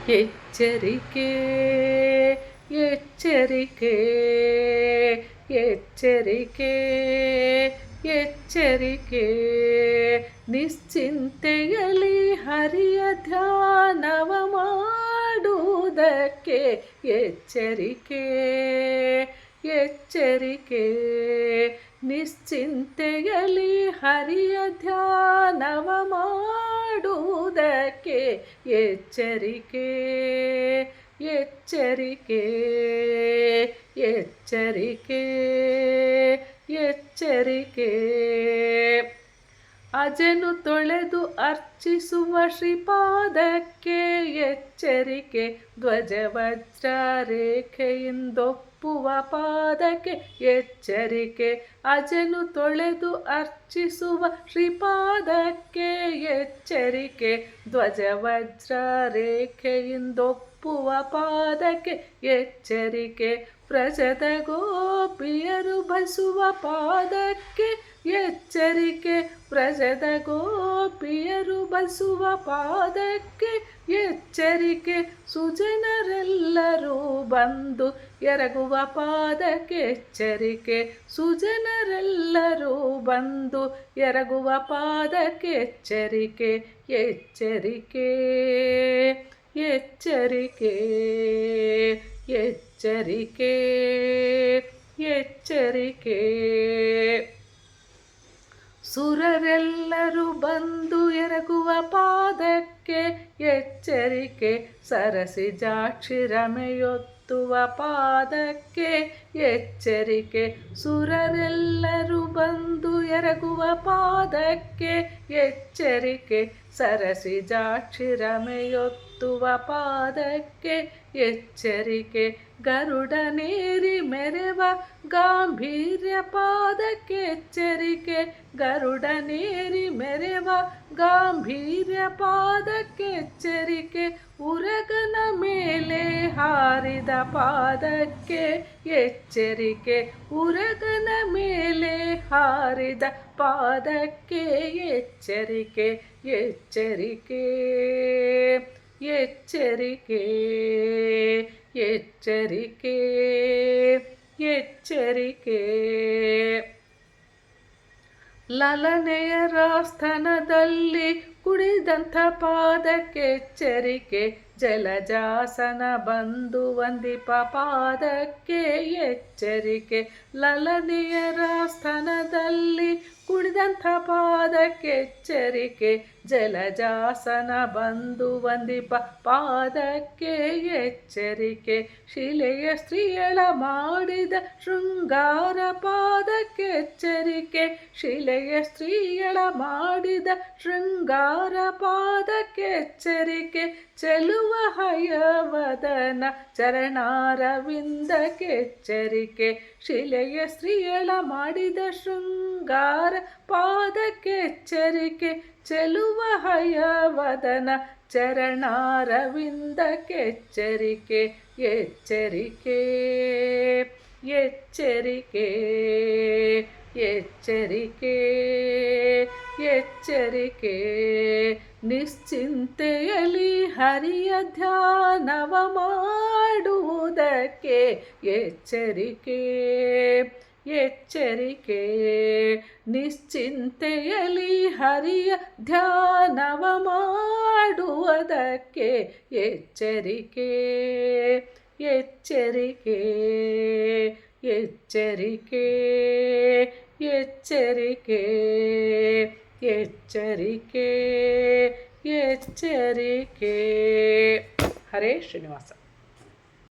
ಎಚ್ಚರಿಕೆ ಎಚ್ಚರಿಕೆ ಎಚ್ಚರಿಕೆ ಎಚ್ಚರಿಕೆ ನಿಶ್ಚಿಂತೆಯಲ್ಲಿ ಹರಿಯ ಧ್ಯಾನವ ಮಾಡುವುದಕ್ಕೆ ಎಚ್ಚರಿಕೆ ಎಚ್ಚರಿಕೆ ನಿಶ್ಚಿಂತೆಯಲ್ಲಿ ಹರಿಯ ಧ್ಯಾನವ ಮಾಡುವುದಕ್ಕೆ ಎಚ್ಚರಿಕೆ ಎಚ್ಚರಿಕೆ ಎಚ್ಚರಿಕೆ ಎಚ್ಚರಿಕೆ ಅಜನು ತೊಳೆದು ಅರ್ಚಿಸುವ ಶ್ರೀಪಾದಕ್ಕೆ ಎಚ್ಚರಿಕೆ ಧ್ವಜವಜ್ರ ರೇಖೆಯಿಂದೊಪ್ಪುವ ಪಾದಕ್ಕೆ ಎಚ್ಚರಿಕೆ ಅಜನು ತೊಳೆದು ಅರ್ಚಿಸುವ ಶ್ರೀಪಾದಕ್ಕೆ ಎಚ್ಚರಿಕೆ ಧ್ವಜವಜ್ರ ರೇಖೆಯಿಂದೊಪ್ಪುವ ಪಾದಕ್ಕೆ ಎಚ್ಚರಿಕೆ ಪ್ರಜದ ಗೋಪಿಯರು ಬಸುವ ಪಾದಕ್ಕೆ ಎಚ್ಚರಿಕೆ ಪ್ರಜದ ಗೋಪಿಯರು ಬಸುವ ಪಾದಕ್ಕೆ ಎಚ್ಚರಿಕೆ ಸುಜನರೆಲ್ಲರೂ ಬಂದು ಎರಗುವ ಪಾದಕ್ಕೆ ಎಚ್ಚರಿಕೆ ಸುಜನರೆಲ್ಲರೂ ಬಂದು ಎರಗುವ ಪಾದಕ್ಕೆ ಎಚ್ಚರಿಕೆ ಎಚ್ಚರಿಕೆ ಎಚ್ಚರಿಕೆ ಎಚ್ಚರಿಕೆ ಎಚ್ಚರಿಕೆ ಸುರರೆಲ್ಲರೂ ಬಂದು ಎರಗುವ ಪಾದಕ್ಕೆ ಎಚ್ಚರಿಕೆ ಸರಸಿಜಾಕ್ಷಿರಮೆಯೊತ್ತುವ ಪಾದಕ್ಕೆ ಎಚ್ಚರಿಕೆ ಸುರರೆಲ್ಲರೂ ಬಂದು ಎರಗುವ ಪಾದಕ್ಕೆ ಎಚ್ಚರಿಕೆ ಸರಸಿಜಾಕ್ಷಿರಮೆಯೊತ್ತುವ ಪಾದಕ್ಕೆ ಎಚ್ಚರಿಕೆ ಗರುಡನೇರಿ ಮೆರೆವ ಗಾಂಭೀರ್ಯ ಪಾದಕ್ಕೆ ಎಚ್ಚರಿಕೆ ಗರುಡನೇರಿ ಮೆರೆವ ಗಾಂಭೀರ್ಯ ಪಾದಕ್ಕೆ ಎಚ್ಚರಿಕೆ ಉರಗನ ಮೇಲೆ ಹಾರಿದ ಪಾದಕ್ಕೆ ಎಚ್ಚರಿಕೆ ಉರಗನ ಮೇಲೆ ಹಾರಿದ ಪಾದಕ್ಕೆ ಎಚ್ಚರಿಕೆ ಎಚ್ಚರಿಕೆ ಎಚ್ಚರಿಕೆ ಎಚ್ಚರಿಕೆ ಎಚ್ಚರಿಕೆ ಲಲನೆಯರ ಸ್ಥಾನದಲ್ಲಿ ಕುಡಿದಂಥ ಪಾದಕ್ಕೆ ಎಚ್ಚರಿಕೆ ಜಲಜಾಸನ ಬಂದು ವಂದಿಪ ಪಾದಕ್ಕೆ ಎಚ್ಚರಿಕೆ ಲಲನೆಯರ ಸ್ಥಾನದಲ್ಲಿ ಕುಡಿದಂಥ ಪಾದಕ್ಕೆ ಎಚ್ಚರಿಕೆ ಜಲಜಾಸನ ಬಂದು ವಂದಿಪ ಪಾದಕ್ಕೆ ಎಚ್ಚರಿಕೆ ಶಿಲೆಯ ಸ್ತ್ರೀಯಳ ಮಾಡಿದ ಶೃಂಗಾರ ಪಾದಕ್ಕೆ ಎಚ್ಚರಿಕೆ ಶಿಲೆಯ ಸ್ತ್ರೀಯಳ ಮಾಡಿದ ಶೃಂಗಾರ ಪಾದಕ್ಕೆ ಎಚ್ಚರಿಕೆ ಚೆಲುವ ಹಯವದನ ಚರಣಾರವಿಂದಕ್ಕೆ ಎಚ್ಚರಿಕೆ ಶಿಲೆಯ ಸ್ತ್ರೀಯಳ ಮಾಡಿದ ಶೃಂಗಾರ ಪಾದಕ್ಕೆ ಎಚ್ಚರಿಕೆ ಚೆಲುವ ಹಯವದನ ಚರಣಾರವಿಂದಕ್ಕೆ ಎಚ್ಚರಿಕೆ ಎಚ್ಚರಿಕೆ ಎಚ್ಚರಿಕೆ ಎಚ್ಚರಿಕೆ ಎಚ್ಚರಿಕೆ ನಿಶ್ಚಿಂತೆಯಲ್ಲಿ ಹರಿಯ ಧ್ಯಾನವ ಮಾಡುವುದಕ್ಕೆ ಎಚ್ಚರಿಕೆ ಎಚ್ಚರಿಕೆ ನಿಶ್ಚಿಂತೆಯಲ್ಲಿ ಹರಿಯ ಧ್ಯಾನವ ಮಾಡುವುದಕ್ಕೆ ಎಚ್ಚರಿಕೆ ಎಚ್ಚರಿಕೆ ಎಚ್ಚರಿಕೆ ಎಚ್ಚರಿಕೆ ಎಚ್ಚರಿಕೆ ಎಚ್ಚರಿಕೆ ಹರೇ ಶ್ರೀನಿವಾಸ.